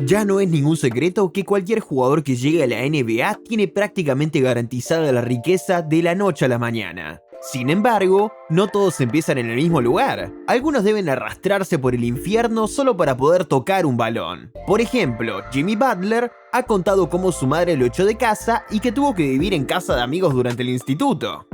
Ya no es ningún secreto que cualquier jugador que llegue a la NBA tiene prácticamente garantizada la riqueza de la noche a la mañana. Sin embargo, no todos empiezan en el mismo lugar. Algunos deben arrastrarse por el infierno solo para poder tocar un balón. Por ejemplo, Jimmy Butler ha contado cómo su madre lo echó de casa y que tuvo que vivir en casa de amigos durante el instituto.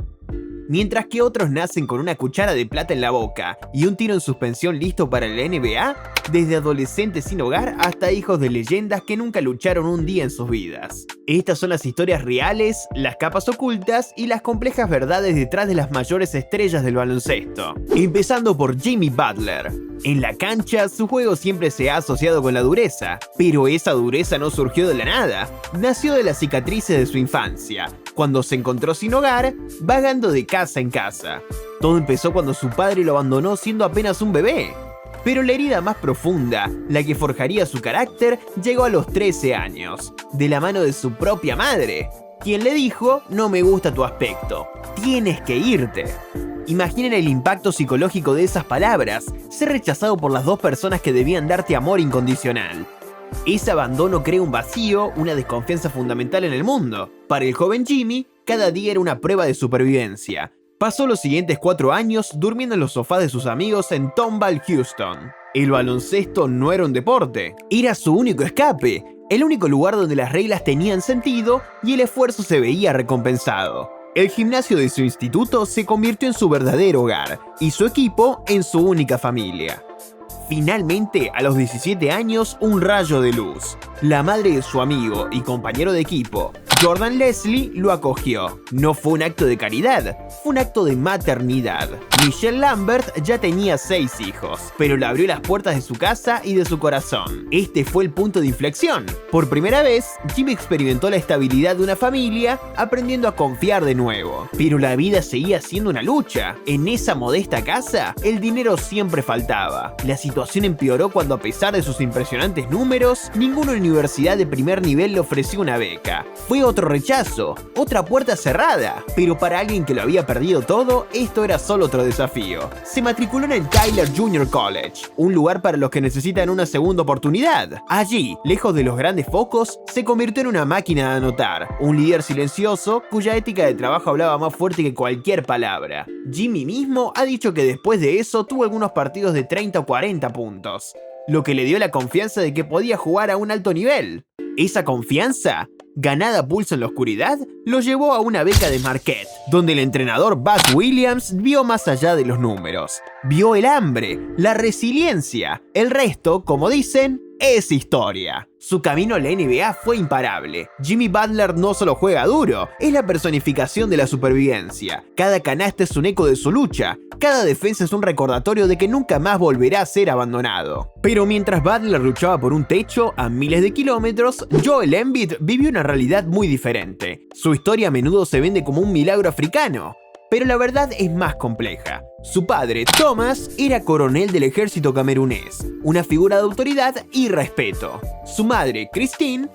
Mientras que otros nacen con una cuchara de plata en la boca y un tiro en suspensión listo para la NBA, desde adolescentes sin hogar hasta hijos de leyendas que nunca lucharon un día en sus vidas. Estas son las historias reales, las capas ocultas y las complejas verdades detrás de las mayores estrellas del baloncesto. Empezando por Jimmy Butler. En la cancha, su juego siempre se ha asociado con la dureza, pero esa dureza no surgió de la nada, nació de las cicatrices de su infancia, cuando se encontró sin hogar, vagando de casa en casa. Todo empezó cuando su padre lo abandonó siendo apenas un bebé. Pero la herida más profunda, la que forjaría su carácter, llegó a los 13 años, de la mano de su propia madre, quien le dijo: "No me gusta tu aspecto, tienes que irte". Imaginen el impacto psicológico de esas palabras, ser rechazado por las dos personas que debían darte amor incondicional. Ese abandono crea un vacío, una desconfianza fundamental en el mundo. Para el joven Jimmy, cada día era una prueba de supervivencia. Pasó los siguientes 4 años durmiendo en los sofás de sus amigos en Tomball, Houston. El baloncesto no era un deporte, era su único escape, el único lugar donde las reglas tenían sentido y el esfuerzo se veía recompensado. El gimnasio de su instituto se convirtió en su verdadero hogar y su equipo en su única familia. Finalmente, a los 17 años, un rayo de luz. La madre de su amigo y compañero de equipo, Jordan Leslie, lo acogió. No fue un acto de caridad, fue un acto de maternidad. Michelle Lambert ya tenía 6 hijos, pero le abrió las puertas de su casa y de su corazón. Este fue el punto de inflexión. Por primera vez, Jimmy experimentó la estabilidad de una familia, aprendiendo a confiar de nuevo. Pero la vida seguía siendo una lucha. En esa modesta casa, el dinero siempre faltaba. La situación empeoró cuando, a pesar de sus impresionantes números, ninguna universidad de primer nivel le ofreció una beca. Fue otro rechazo, otra puerta cerrada. Pero para alguien que lo había perdido todo, esto era solo otro desafío. Se matriculó en el Tyler Junior College, un lugar para los que necesitan una segunda oportunidad. Allí, lejos de los grandes focos, se convirtió en una máquina de anotar, un líder silencioso cuya ética de trabajo hablaba más fuerte que cualquier palabra. Jimmy mismo ha dicho que después de eso tuvo algunos partidos de 30 o 40 puntos, lo que le dio la confianza de que podía jugar a un alto nivel. Esa confianza, ganada a pulso en la oscuridad, lo llevó a una beca de Marquette, donde el entrenador Buzz Williams vio más allá de los números. Vio el hambre, la resiliencia. El resto, como dicen, es historia. Su camino a la NBA fue imparable. Jimmy Butler no solo juega duro, es la personificación de la supervivencia. Cada canasta es un eco de su lucha. Cada defensa es un recordatorio de que nunca más volverá a ser abandonado. Pero mientras Butler luchaba por un techo a miles de kilómetros, Joel Embiid vivió una realidad muy diferente. Su historia a menudo se vende como un milagro africano, pero la verdad es más compleja. Su padre, Thomas, era coronel del ejército camerunés, una figura de autoridad y respeto. Su madre, Christine,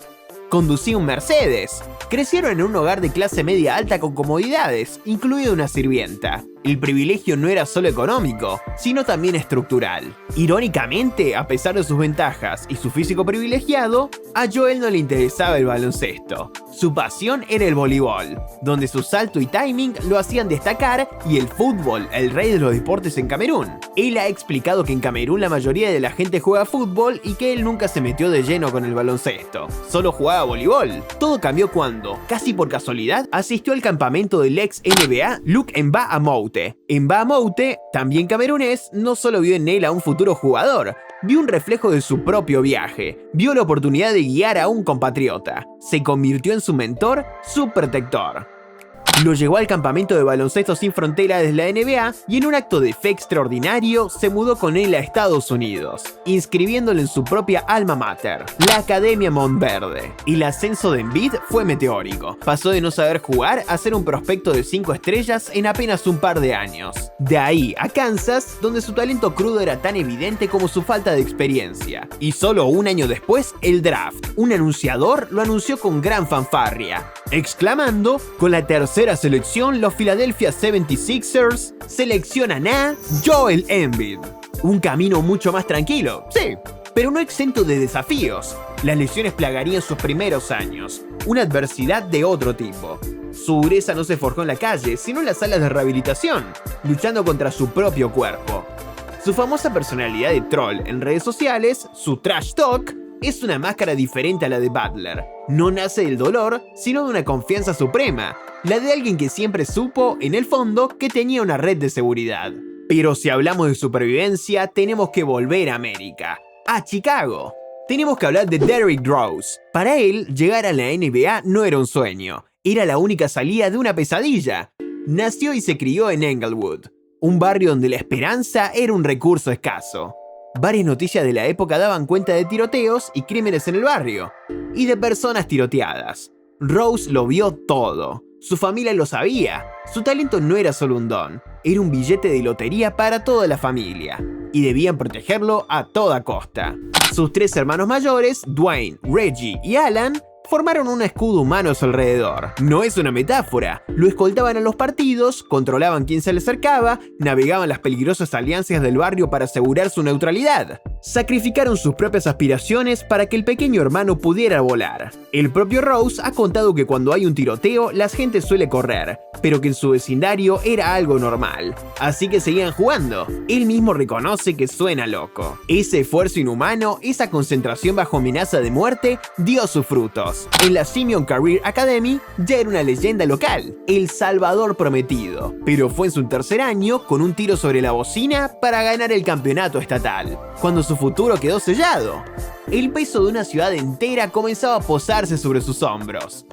conducía un Mercedes. Crecieron en un hogar de clase media alta con comodidades, incluida una sirvienta. El privilegio no era solo económico, sino también estructural. Irónicamente, a pesar de sus ventajas y su físico privilegiado, a Joel no le interesaba el baloncesto. Su pasión era el voleibol, donde su salto y timing lo hacían destacar, y el fútbol, el rey de los deportes en Camerún. Él ha explicado que en Camerún la mayoría de la gente juega fútbol y que él nunca se metió de lleno con el baloncesto, solo jugaba voleibol. Todo cambió cuando, casi por casualidad, asistió al campamento del ex NBA Luc Mbah a Moute. Mbah a Moute, también camerunés, no solo vio en él a un futuro jugador, vio un reflejo de su propio viaje, vio la oportunidad de guiar a un compatriota, se convirtió en su mentor, su protector. Lo llevó al campamento de baloncesto sin fronteras de la NBA y en un acto de fe extraordinario se mudó con él a Estados Unidos, inscribiéndolo en su propia alma mater, la Academia Montverde. El ascenso de Embiid fue meteórico. Pasó de no saber jugar a ser un prospecto de 5 estrellas en apenas un par de años. De ahí a Kansas, donde su talento crudo era tan evidente como su falta de experiencia. Y solo un año después, el draft. Un anunciador lo anunció con gran fanfarria, exclamando: "Con la tercera selección, los Philadelphia 76ers seleccionan a Joel Embiid". Un camino mucho más tranquilo, sí, pero no exento de desafíos. Las lesiones plagarían sus primeros años, una adversidad de otro tipo. Su dureza no se forjó en la calle, sino en las salas de rehabilitación, luchando contra su propio cuerpo. Su famosa personalidad de troll en redes sociales, su trash talk, es una máscara diferente a la de Butler. No nace del dolor, sino de una confianza suprema, la de alguien que siempre supo, en el fondo, que tenía una red de seguridad. Pero si hablamos de supervivencia, tenemos que volver a América, a Chicago. Tenemos que hablar de Derrick Rose. Para él, llegar a la NBA no era un sueño, era la única salida de una pesadilla. Nació y se crió en Englewood, un barrio donde la esperanza era un recurso escaso. Varias noticias de la época daban cuenta de tiroteos y crímenes en el barrio, y de personas tiroteadas. Rose lo vio todo. Su familia lo sabía. Su talento no era solo un don, era un billete de lotería para toda la familia, y debían protegerlo a toda costa. Sus 3 hermanos mayores, Dwayne, Reggie y Alan, formaron un escudo humano a su alrededor. No es una metáfora. Lo escoltaban a los partidos, controlaban quién se le acercaba, navegaban las peligrosas alianzas del barrio para asegurar su neutralidad. Sacrificaron sus propias aspiraciones para que el pequeño hermano pudiera volar. El propio Rose ha contado que cuando hay un tiroteo, la gente suele correr, pero que en su vecindario era algo normal. Así que seguían jugando. Él mismo reconoce que suena loco. Ese esfuerzo inhumano, esa concentración bajo amenaza de muerte, dio sus frutos. En la Simeon Career Academy ya era una leyenda local, el Salvador prometido, pero fue en su tercer año con un tiro sobre la bocina para ganar el campeonato estatal, cuando su futuro quedó sellado. El peso de una ciudad entera comenzaba a posarse sobre sus hombros.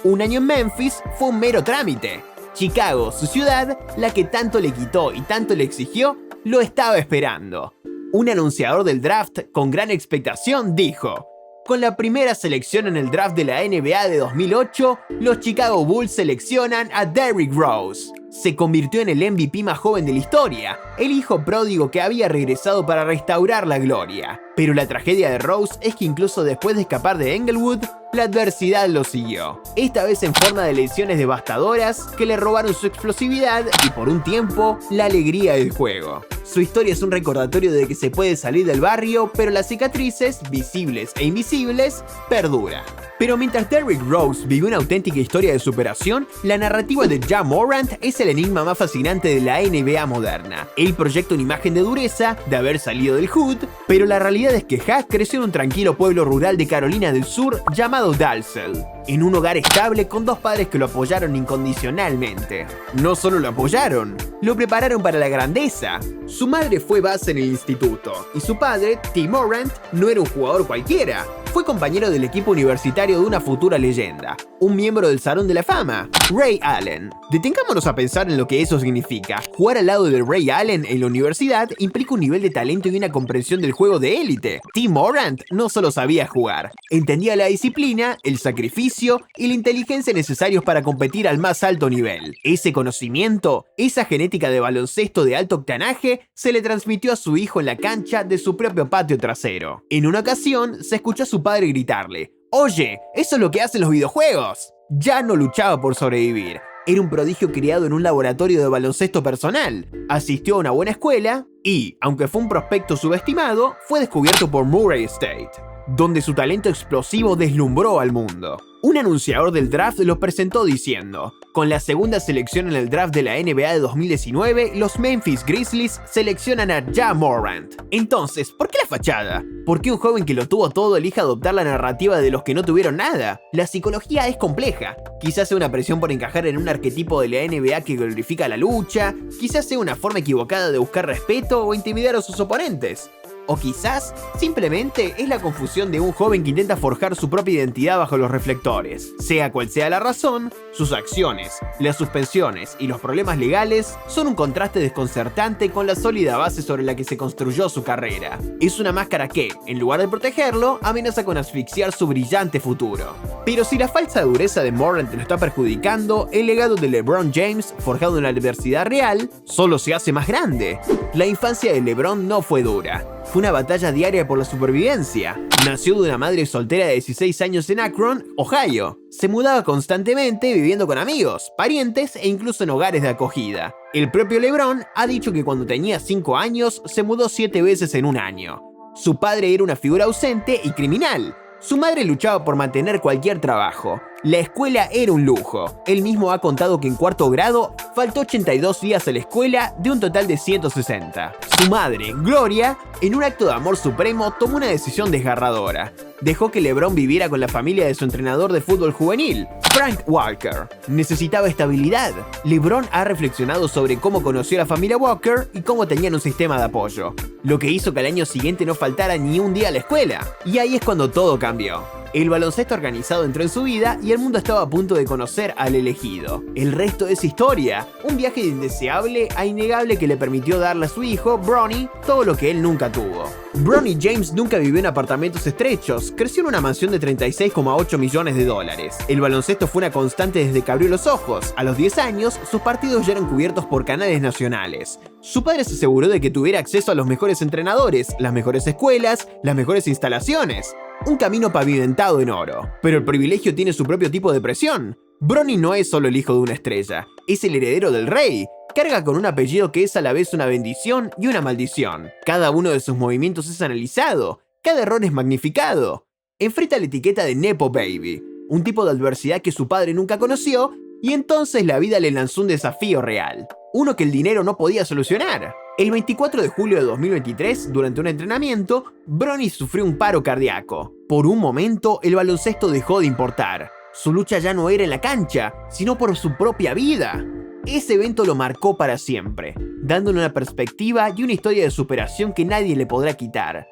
Un año en Memphis fue un mero trámite. Chicago, su ciudad, la que tanto le quitó y tanto le exigió, lo estaba esperando. Un anunciador del draft con gran expectación dijo: con la primera selección en el draft de la NBA de 2008, los Chicago Bulls seleccionan a Derrick Rose. Se convirtió en el MVP más joven de la historia, el hijo pródigo que había regresado para restaurar la gloria. Pero la tragedia de Rose es que incluso después de escapar de Englewood, la adversidad lo siguió. Esta vez en forma de lesiones devastadoras que le robaron su explosividad y por un tiempo la alegría del juego. Su historia es un recordatorio de que se puede salir del barrio, pero las cicatrices, visibles e invisibles, perduran. Pero mientras Derrick Rose vive una auténtica historia de superación, la narrativa de Ja Morant es el enigma más fascinante de la NBA moderna. Él proyecta una imagen de dureza, de haber salido del hood, pero la realidad es que Ja creció en un tranquilo pueblo rural de Carolina del Sur llamado Dalzell, en un hogar estable con 2 padres que lo apoyaron incondicionalmente. No solo lo apoyaron, lo prepararon para la grandeza. Su madre fue base en el instituto, y su padre, T. Morant, no era un jugador cualquiera. Fue compañero del equipo universitario de una futura leyenda, un miembro del Salón de la Fama, Ray Allen. Detengámonos a pensar en lo que eso significa. Jugar al lado de Ray Allen en la universidad implica un nivel de talento y una comprensión del juego de élite. T. Morant no solo sabía jugar, entendía la disciplina, el sacrificio y la inteligencia necesarios para competir al más alto nivel. Ese conocimiento, esa genética de baloncesto de alto octanaje, se le transmitió a su hijo en la cancha de su propio patio trasero. En una ocasión, se escuchó a su padre gritarle: «Oye, eso es lo que hacen los videojuegos». Ya no luchaba por sobrevivir. Era un prodigio criado en un laboratorio de baloncesto personal. Asistió a una buena escuela y, aunque fue un prospecto subestimado, fue descubierto por Murray State, donde su talento explosivo deslumbró al mundo. Un anunciador del draft lo presentó diciendo: con la segunda selección en el draft de la NBA de 2019, los Memphis Grizzlies seleccionan a Ja Morant. Entonces, ¿por qué la fachada? ¿Por qué un joven que lo tuvo todo elija adoptar la narrativa de los que no tuvieron nada? La psicología es compleja. Quizás sea una presión por encajar en un arquetipo de la NBA que glorifica la lucha, quizás sea una forma equivocada de buscar respeto o intimidar a sus oponentes. O quizás, simplemente es la confusión de un joven que intenta forjar su propia identidad bajo los reflectores. Sea cual sea la razón, sus acciones, las suspensiones y los problemas legales son un contraste desconcertante con la sólida base sobre la que se construyó su carrera. Es una máscara que, en lugar de protegerlo, amenaza con asfixiar su brillante futuro. Pero si la falsa dureza de Morant lo está perjudicando, el legado de LeBron James, forjado en la adversidad real, solo se hace más grande. La infancia de LeBron no fue dura. Fue una batalla diaria por la supervivencia. Nació de una madre soltera de 16 años en Akron, Ohio. Se mudaba constantemente viviendo con amigos, parientes e incluso en hogares de acogida. El propio LeBron ha dicho que cuando tenía 5 años se mudó 7 veces en un año. Su padre era una figura ausente y criminal. Su madre luchaba por mantener cualquier trabajo. La escuela era un lujo. Él mismo ha contado que en cuarto grado faltó 82 días a la escuela de un total de 160. Su madre, Gloria, en un acto de amor supremo, tomó una decisión desgarradora. Dejó que LeBron viviera con la familia de su entrenador de fútbol juvenil, Frank Walker. Necesitaba estabilidad. LeBron ha reflexionado sobre cómo conoció a la familia Walker y cómo tenían un sistema de apoyo, lo que hizo que al año siguiente no faltara ni un día a la escuela. Y ahí es cuando todo cambió. El baloncesto organizado entró en su vida y el mundo estaba a punto de conocer al elegido. El resto es historia, un viaje indeseable a innegable que le permitió darle a su hijo, Bronny, todo lo que él nunca tuvo. Bronny James nunca vivió en apartamentos estrechos, creció en una mansión de 36,8 millones de dólares. El baloncesto fue una constante desde que abrió los ojos. A los 10 años, sus partidos ya eran cubiertos por canales nacionales. Su padre se aseguró de que tuviera acceso a los mejores entrenadores, las mejores escuelas, las mejores instalaciones. Un camino pavimentado en oro. Pero el privilegio tiene su propio tipo de presión. Bronny no es solo el hijo de una estrella, es el heredero del rey. Carga con un apellido que es a la vez una bendición y una maldición. Cada uno de sus movimientos es analizado, cada error es magnificado. Enfrenta la etiqueta de Nepo Baby, un tipo de adversidad que su padre nunca conoció, y entonces la vida le lanzó un desafío real, uno que el dinero no podía solucionar. El 24 de julio de 2023, durante un entrenamiento, Bronny sufrió un paro cardíaco. Por un momento, el baloncesto dejó de importar. Su lucha ya no era en la cancha, sino por su propia vida. Ese evento lo marcó para siempre, dándole una perspectiva y una historia de superación que nadie le podrá quitar.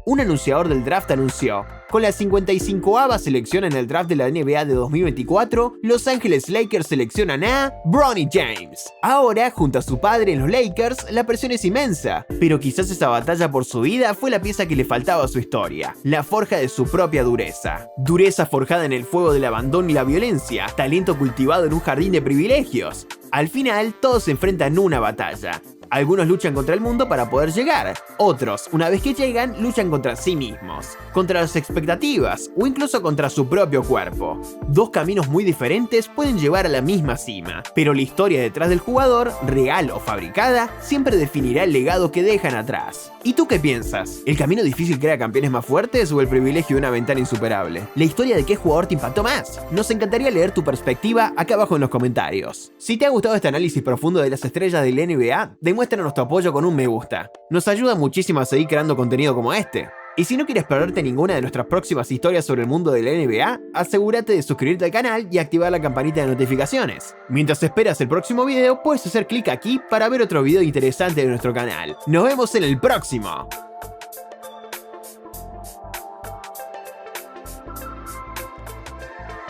Un anunciador del draft anunció: con la 55ª selección en el draft de la NBA de 2024, Los Ángeles Lakers seleccionan a Bronny James. Ahora, junto a su padre en los Lakers, la presión es inmensa, pero quizás esa batalla por su vida fue la pieza que le faltaba a su historia, la forja de su propia dureza. Dureza forjada en el fuego del abandono y la violencia, talento cultivado en un jardín de privilegios. Al final, todos se enfrentan una batalla. Algunos luchan contra el mundo para poder llegar, otros, una vez que llegan, luchan contra sí mismos, contra las expectativas o incluso contra su propio cuerpo. Dos caminos muy diferentes pueden llevar a la misma cima, pero la historia detrás del jugador, real o fabricada, siempre definirá el legado que dejan atrás. ¿Y tú qué piensas? ¿El camino difícil crea campeones más fuertes o el privilegio de una ventana insuperable? ¿La historia de qué jugador te impactó más? Nos encantaría leer tu perspectiva acá abajo en los comentarios. Si te ha gustado este análisis profundo de las estrellas del NBA, demuéstranos tu apoyo con un me gusta. Nos ayuda muchísimo a seguir creando contenido como este. Y si no quieres perderte ninguna de nuestras próximas historias sobre el mundo de la NBA, asegúrate de suscribirte al canal y activar la campanita de notificaciones. Mientras esperas el próximo video, puedes hacer clic aquí para ver otro video interesante de nuestro canal. ¡Nos vemos en el próximo!